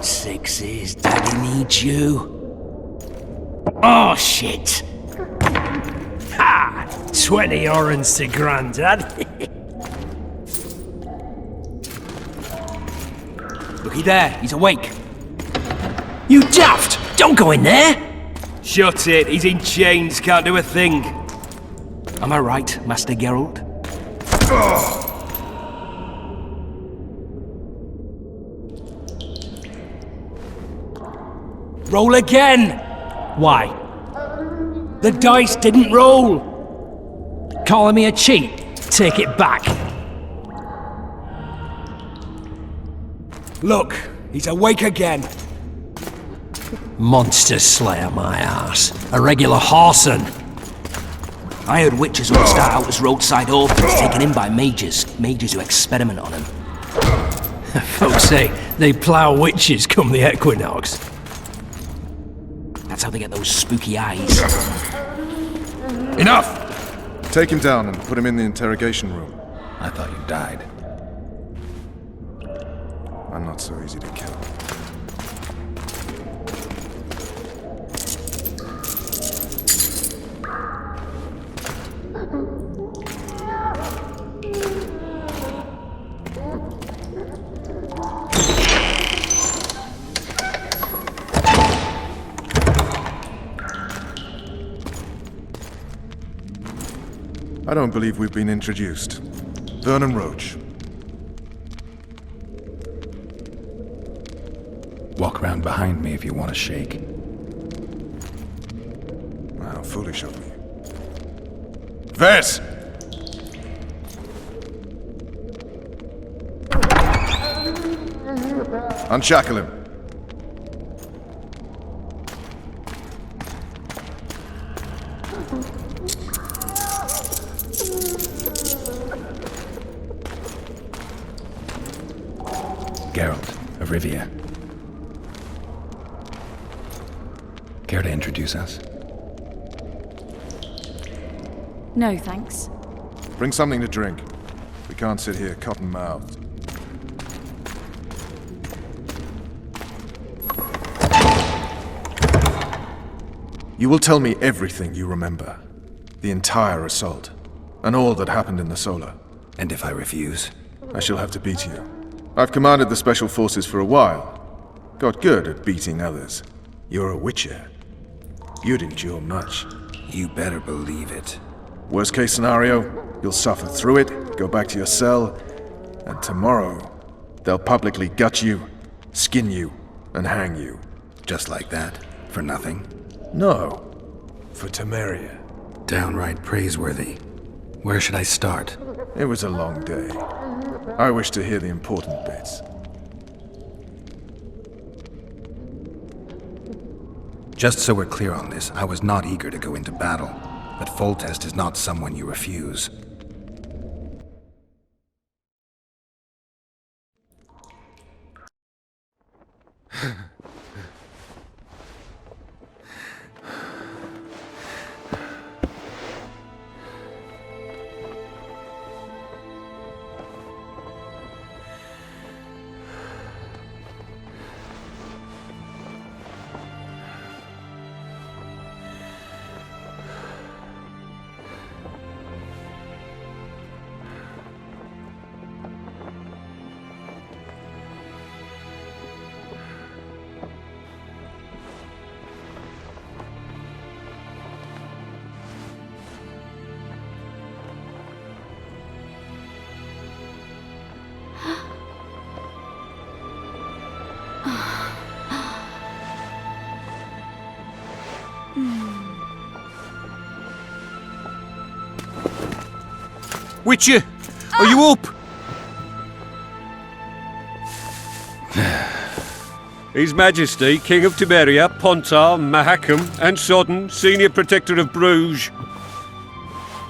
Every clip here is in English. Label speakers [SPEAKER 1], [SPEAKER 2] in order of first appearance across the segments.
[SPEAKER 1] sixes, Daddy needs you. Oh, shit! Ha! 20 orange to Grandad. Looky there, he's awake. You daft! Don't go in there! Shut it, he's in chains, can't do a thing. Am I right, Master Geralt? Roll again! Why? The dice didn't roll! Calling me a cheat? Take it back. Look, he's awake again. Monster slayer, my ass. A regular whoreson. I heard witches would start out as roadside orphans taken in by mages who experiment on them. Folks say they plough witches come the equinox. That's how they get those spooky eyes. Enough!
[SPEAKER 2] Take him down and put him in the interrogation room.
[SPEAKER 3] I thought you died.
[SPEAKER 2] I'm not so easy to kill. I don't believe we've been introduced. Vernon Roach.
[SPEAKER 3] Walk around behind me if you want to shake.
[SPEAKER 2] How foolish of me. Vez! Unshackle him.
[SPEAKER 3] Geralt of Rivia. Care to introduce us?
[SPEAKER 4] No, thanks.
[SPEAKER 2] Bring something to drink. We can't sit here cotton-mouthed. You will tell me everything you remember. The entire assault. And all that happened in the Solar.
[SPEAKER 3] And if I refuse?
[SPEAKER 2] I shall have to beat you. I've commanded the Special Forces for a while. Got good at beating others. You're a Witcher. You'd endure much.
[SPEAKER 3] You better believe it.
[SPEAKER 2] Worst case scenario, you'll suffer through it, go back to your cell, and tomorrow, they'll publicly gut you, skin you, and hang you.
[SPEAKER 3] Just like that? For nothing?
[SPEAKER 2] No. For Temeria.
[SPEAKER 3] Downright praiseworthy. Where should I start?
[SPEAKER 2] It was a long day. I wish to hear the important bits.
[SPEAKER 3] Just so we're clear on this, I was not eager to go into battle, but Foltest is not someone you refuse.
[SPEAKER 5] Witcher, are you up? His Majesty, King of Temeria, Pontar, Mahakam, and Sodden, Senior Protector of Bruges,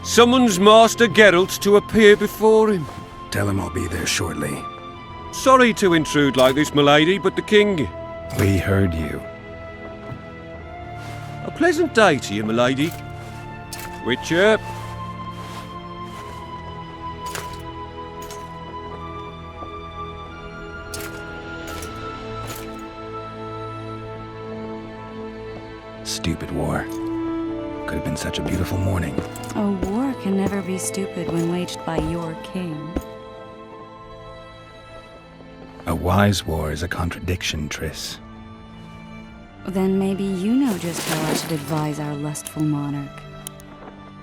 [SPEAKER 5] summons Master Geralt to appear before him.
[SPEAKER 3] Tell him I'll be there shortly.
[SPEAKER 5] Sorry to intrude like this, milady, but the King...
[SPEAKER 3] We heard you.
[SPEAKER 5] A pleasant day to you, milady. Witcher.
[SPEAKER 3] stupid war. Could have been such a beautiful morning.
[SPEAKER 4] A war can never be stupid when waged by your king.
[SPEAKER 3] A wise war is a contradiction, Triss.
[SPEAKER 4] Then maybe you know just how I should advise our lustful monarch.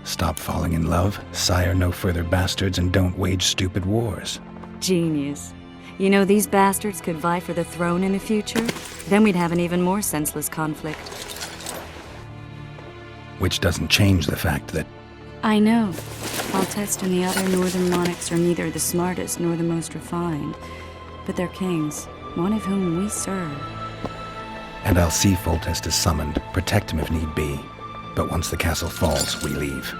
[SPEAKER 3] Stop falling in love, sire no further bastards, and don't wage stupid wars.
[SPEAKER 4] Genius. You know, these bastards could vie for the throne in the future. Then we'd have an even more senseless conflict.
[SPEAKER 3] Which doesn't change the fact that...
[SPEAKER 4] I know. Foltest and the other northern monarchs are neither the smartest nor the most refined. But they're kings, one of whom we serve.
[SPEAKER 3] And I'll see Foltest is summoned, protect him if need be. But once the castle falls, we leave.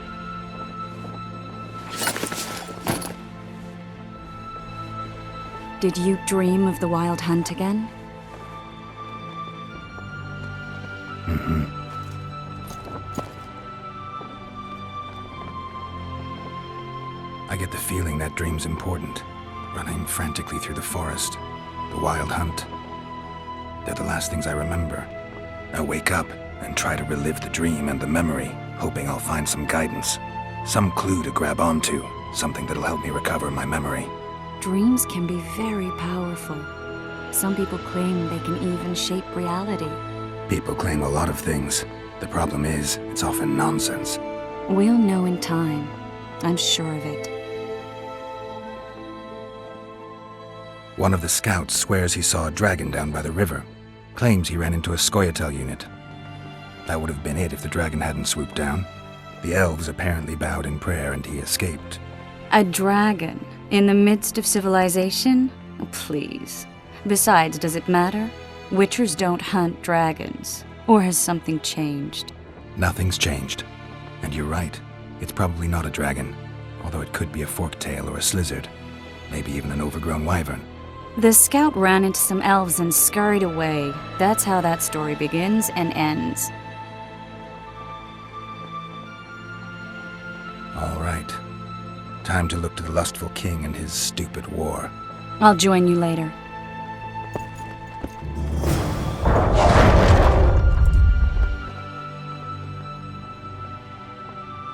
[SPEAKER 4] Did you dream of the wild hunt again?
[SPEAKER 3] Mm-hmm. I get the feeling that dream's important. Running frantically through the forest, the wild hunt. They're the last things I remember. I wake up and try to relive the dream and the memory, hoping I'll find some guidance. Some clue to grab onto, something that'll help me recover my memory.
[SPEAKER 4] Dreams can be very powerful. Some people claim they can even shape reality.
[SPEAKER 3] People claim a lot of things. The problem is, it's often nonsense.
[SPEAKER 4] We'll know in time. I'm sure of it.
[SPEAKER 3] One of the scouts swears he saw a dragon down by the river. Claims he ran into a 𝓠𝓐𝓩i unit. That would have been it if the dragon hadn't swooped down. The elves apparently bowed in prayer and he escaped.
[SPEAKER 4] A dragon? In the midst of civilization? Oh, please. Besides, does it matter? Witchers don't hunt dragons. Or has something changed?
[SPEAKER 3] Nothing's changed. And you're right. It's probably not a dragon. Although it could be a forktail or a slizzard. Maybe even an overgrown wyvern.
[SPEAKER 4] The scout ran into some elves and scurried away. That's how that story begins and ends.
[SPEAKER 3] All right. Time to look to the lustful king and his stupid war.
[SPEAKER 4] I'll join you later.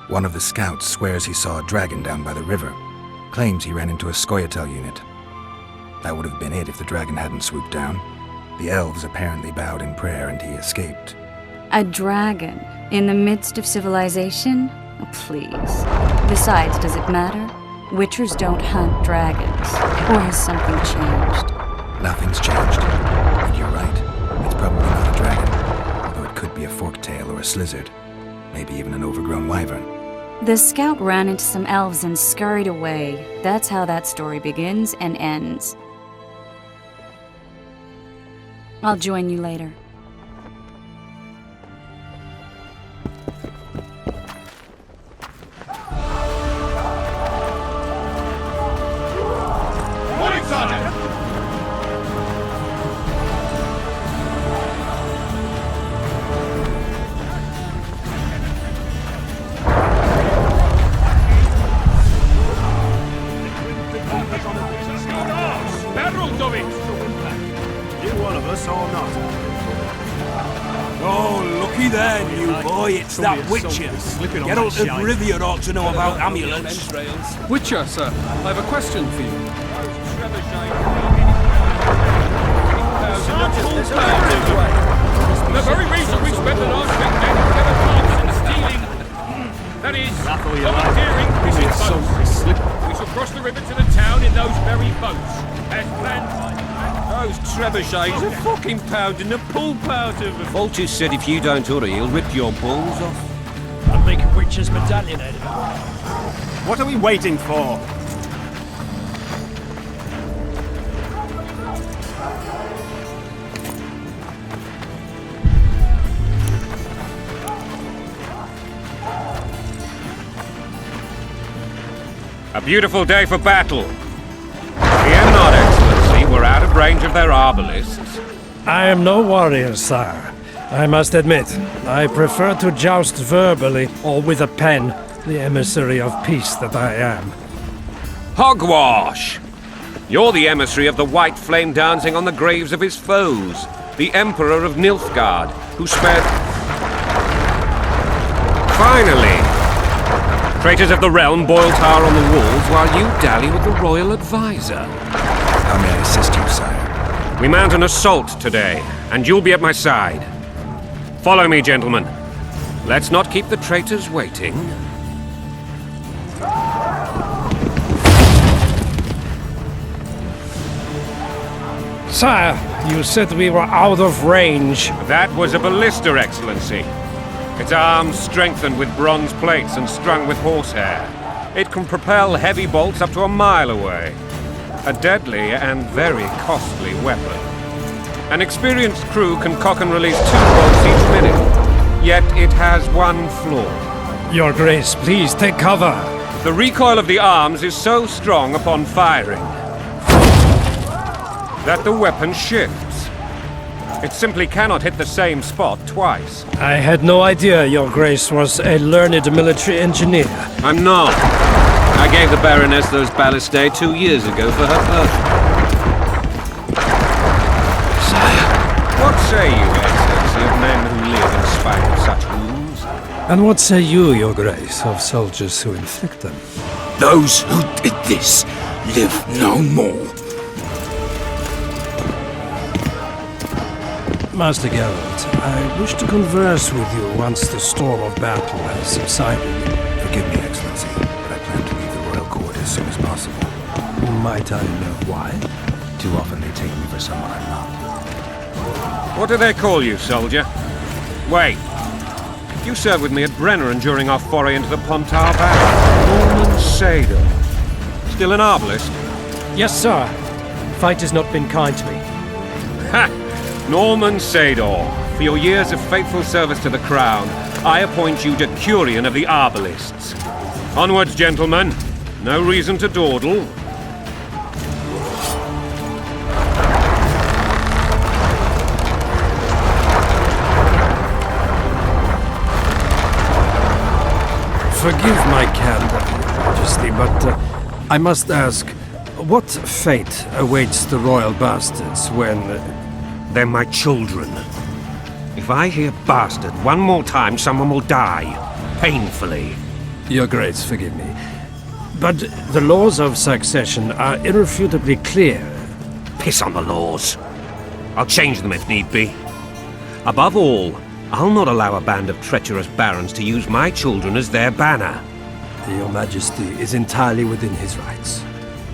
[SPEAKER 3] One of the scouts swears he saw a dragon down by the river. Claims he ran into a 𝓠𝓐𝓩i unit. That would have been it if the dragon hadn't swooped down. The elves apparently bowed in prayer and he escaped.
[SPEAKER 4] A dragon? In the midst of civilization? Oh, please. Besides, does it matter? Witchers don't hunt dragons. Or has something changed?
[SPEAKER 3] Nothing's changed. And you're right. It's probably not a dragon. Although it could be a forktail or a slizzard. Maybe even an overgrown wyvern.
[SPEAKER 4] The scout ran into some elves and scurried away. That's how that story begins and ends. I'll join you later.
[SPEAKER 6] Morning, Sergeant! Barrel of it!
[SPEAKER 7] You one of us or not?
[SPEAKER 1] Oh, looky there, new boy, it's that Witcher. Geralt of Rivia ought to know about amulets.
[SPEAKER 8] Witcher, sir, I have a question for you.
[SPEAKER 5] The very reason we spent the last weekend together and stealing, that is, commandeering fishing boats. We shall cross the river to the town in those very boats, as planned. Those trebuchets are fucking pounding the pulp out of them. Vulture said if you don't hurry, he'll rip your balls off.
[SPEAKER 7] I'd make a Witcher's medallion out of it. What are we waiting for?
[SPEAKER 5] A beautiful day for battle. Fear not, Excellency, we're out of range of their arbalists.
[SPEAKER 9] I am no warrior, sire. I must admit, I prefer to joust verbally or with a pen, the emissary of peace that I am.
[SPEAKER 5] Hogwash! You're the emissary of the white flame dancing on the graves of his foes, the Emperor of Nilfgaard, who spared... Finally! Traitors of the realm boil tar on the walls while you dally with the royal advisor.
[SPEAKER 3] How may I assist you, sire?
[SPEAKER 5] We mount an assault today, and you'll be at my side. Follow me, gentlemen. Let's not keep the traitors waiting.
[SPEAKER 9] Sire, you said we were out of range.
[SPEAKER 5] That was a ballista, Excellency. Its arms strengthened with bronze plates and strung with horsehair. It can propel heavy bolts up to a mile away. A deadly and very costly weapon. An experienced crew can cock and release 2 bolts each minute. Yet it has one flaw.
[SPEAKER 9] Your Grace, please take cover.
[SPEAKER 5] The recoil of the arms is so strong upon firing that the weapon shifts. It simply cannot hit the same spot twice.
[SPEAKER 9] I had no idea Your Grace was a learned military engineer.
[SPEAKER 10] I'm not. I gave the Baroness those ballistae 2 years ago for her birthday.
[SPEAKER 5] Sire, what say you, Excellency, of men who live in spite of such wounds?
[SPEAKER 9] And what say you, Your Grace, of soldiers who inflict them?
[SPEAKER 11] Those who did this live no more.
[SPEAKER 9] Master Geralt, I wish to converse with you once the storm of battle has subsided.
[SPEAKER 3] Forgive me, Excellency, but I plan to leave the royal court as soon as possible.
[SPEAKER 9] Might I know why?
[SPEAKER 3] Too often they take me for someone I'm not.
[SPEAKER 5] What do they call you, soldier? Wait. You served with me at Brenneran during our foray into the Pontar Valley. Norman Sador. Still an arbalist?
[SPEAKER 9] Yes, sir. Fight has not been kind to me.
[SPEAKER 5] Ha! Norman Sador, for your years of faithful service to the crown, I appoint you Decurion of the Arbalists. Onwards, gentlemen. No reason to dawdle.
[SPEAKER 9] Forgive my candor, Your Majesty, but I must ask, what fate awaits the royal bastards when...
[SPEAKER 5] They're my children. If I hear bastard one more time, someone will die. Painfully.
[SPEAKER 9] Your Grace, forgive me. But the laws of succession are irrefutably clear.
[SPEAKER 5] Piss on the laws. I'll change them if need be. Above all, I'll not allow a band of treacherous barons to use my children as their banner.
[SPEAKER 9] Your Majesty is entirely within his rights.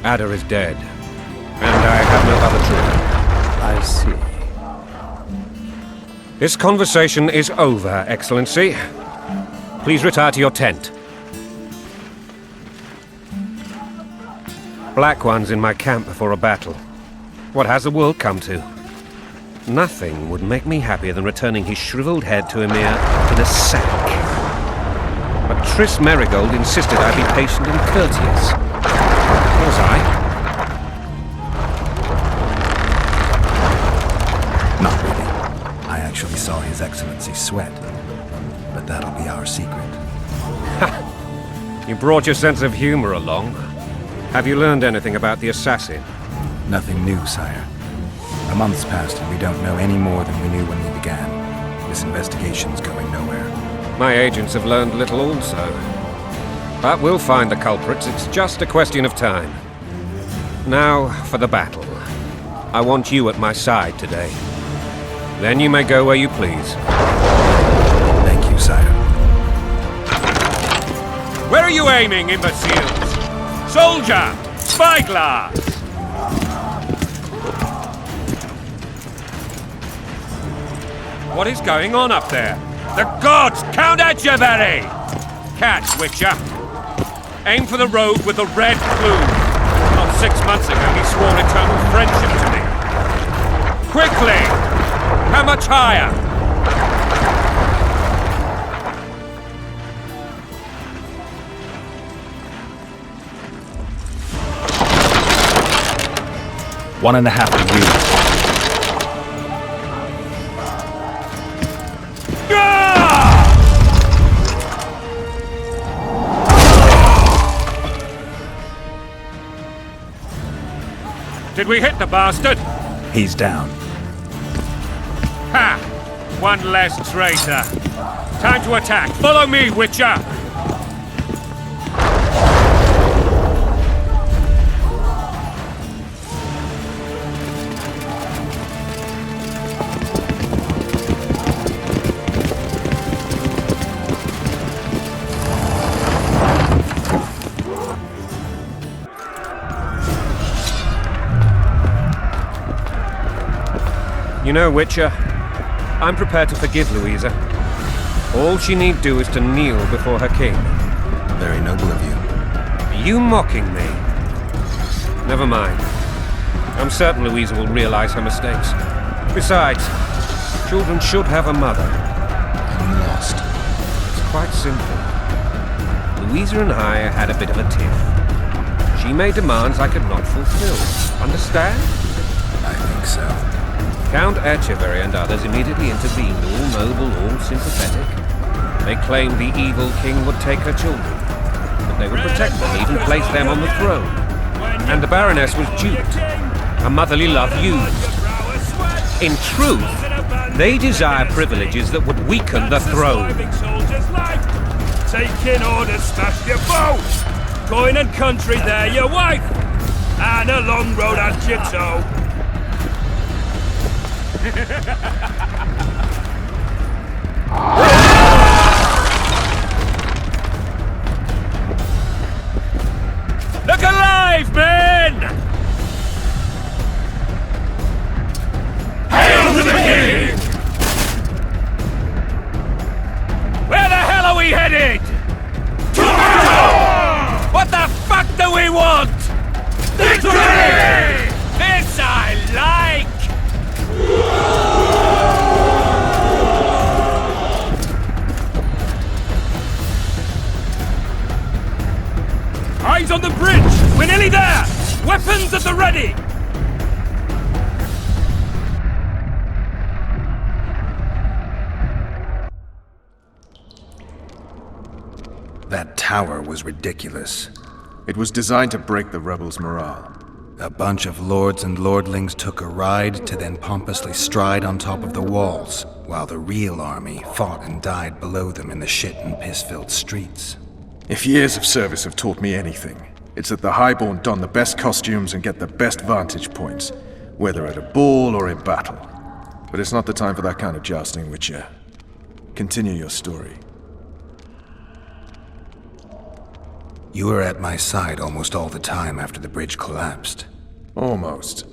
[SPEAKER 5] Ada is dead, and I have no other children.
[SPEAKER 9] I see.
[SPEAKER 5] This conversation is over, Excellency. Please retire to your tent. Black ones in my camp before a battle. What has the world come to? Nothing would make me happier than returning his shriveled head to Emir in a sack. But Triss Merigold insisted I be patient and courteous. Was I?
[SPEAKER 3] Not really. I actually saw His Excellency sweat. But that'll be our secret.
[SPEAKER 5] You brought your sense of humor along. Have you learned anything about the assassin?
[SPEAKER 3] Nothing new, sire. A month's passed and we don't know any more than we knew when we began. This investigation's going nowhere.
[SPEAKER 5] My agents have learned little also. But we'll find the culprits, it's just a question of time. Now, for the battle. I want you at my side today. Then you may go where you please.
[SPEAKER 3] Thank you, sire.
[SPEAKER 5] Where are you aiming, imbeciles? Soldier! Spyglass! What is going on up there? The gods! 𝓠𝓩i! Catch, Witcher! Aim for the rogue with the red plume. Not 6 months ago he swore eternal friendship to me. Quickly! How much higher?
[SPEAKER 11] One and a half degrees.
[SPEAKER 5] Did we hit the bastard?
[SPEAKER 3] He's down.
[SPEAKER 5] Ha! One less traitor. Time to attack. Follow me, Witcher!
[SPEAKER 10] You know, Witcher, I'm prepared to forgive Louisa. All she need do is to kneel before her king.
[SPEAKER 3] Very noble of you.
[SPEAKER 10] Are you mocking me? Never mind. I'm certain Louisa will realize her mistakes. Besides, children should have a mother.
[SPEAKER 3] I'm lost.
[SPEAKER 10] It's quite simple. Louisa and I had a bit of a tiff. She made demands I could not fulfill. Understand?
[SPEAKER 3] I think so.
[SPEAKER 10] Count 𝓠𝓩i and others immediately intervened, all noble, all sympathetic. They claimed the evil king would take her children, but they would protect them, even place them on the throne. And the Baroness was duped, her motherly love used. In truth, they desire privileges that would weaken the throne.
[SPEAKER 6] Taking orders, smash your bow! Coin and country, there your wife! And a long road at your toe. Look alive, men! Hail to the king! Where the hell are we headed? What the fuck do we want? Victory! This I like! Eyes on the bridge! We're nearly there! Weapons at the ready!
[SPEAKER 3] That tower was ridiculous.
[SPEAKER 2] It was designed to break the rebels' morale.
[SPEAKER 3] A bunch of lords and lordlings took a ride to then pompously stride on top of the walls, while the real army fought and died below them in the shit and piss-filled streets.
[SPEAKER 2] If years of service have taught me anything, it's that the highborn don the best costumes and get the best vantage points, whether at a ball or in battle. But it's not the time for that kind of jousting, Witcher. Continue your story.
[SPEAKER 3] You were at my side almost all the time after the bridge collapsed.
[SPEAKER 2] Almost.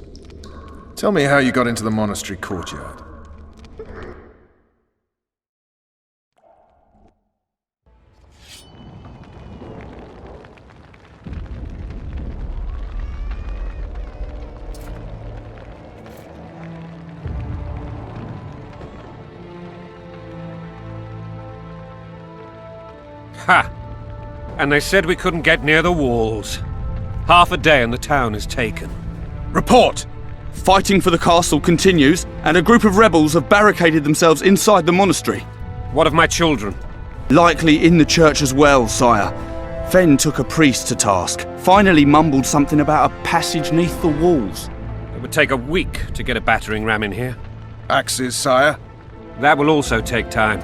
[SPEAKER 2] Tell me how you got into the monastery courtyard.
[SPEAKER 10] Ha! And they said we couldn't get near the walls. Half a day and the town is taken.
[SPEAKER 12] Report! Fighting for the castle continues, and a group of rebels have barricaded themselves inside the monastery.
[SPEAKER 10] What of my children?
[SPEAKER 12] Likely in the church as well, sire. Fen took a priest to task, finally mumbled something about a passage neath the walls.
[SPEAKER 10] It would take a week to get a battering ram in here.
[SPEAKER 2] Axes, sire?
[SPEAKER 10] That will also take time.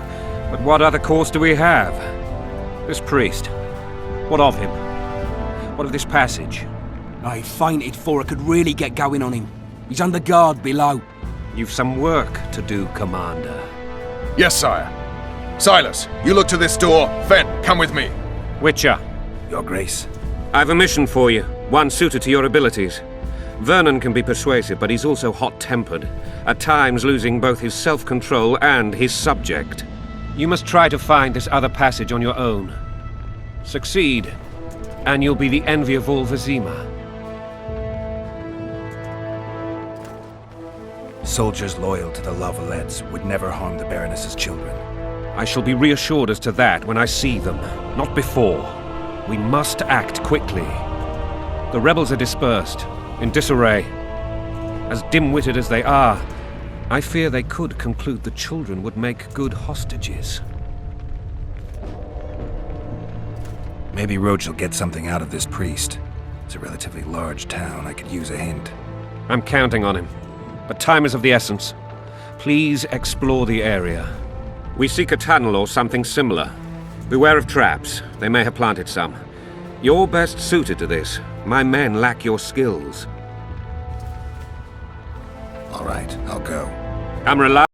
[SPEAKER 10] But what other course do we have? This priest. What of him? What of this passage?
[SPEAKER 1] I fainted before I could really get going on him. He's under guard below.
[SPEAKER 10] You've some work to do, Commander.
[SPEAKER 2] Yes, sire. Silas, you look to this door. Fen, come with me.
[SPEAKER 10] Witcher.
[SPEAKER 3] Your Grace.
[SPEAKER 10] I've a mission for you, one suited to your abilities. Vernon can be persuasive, but he's also hot-tempered, at times losing both his self-control and his subject. You must try to find this other passage on your own. Succeed, and you'll be the envy of all Vizima.
[SPEAKER 3] Soldiers loyal to the La Valettes would never harm the Baroness's children.
[SPEAKER 10] I shall be reassured as to that when I see them, not before. We must act quickly. The rebels are dispersed, in disarray. As dim-witted as they are, I fear they could conclude the children would make good hostages.
[SPEAKER 3] Maybe Roach will get something out of this priest. It's a relatively large town. I could use a hint.
[SPEAKER 10] I'm counting on him. But time is of the essence. Please explore the area. We seek a tunnel or something similar. Beware of traps. They may have planted some. You're best suited to this. My men lack your skills.
[SPEAKER 3] All right, I'll go.
[SPEAKER 10] Come reliable.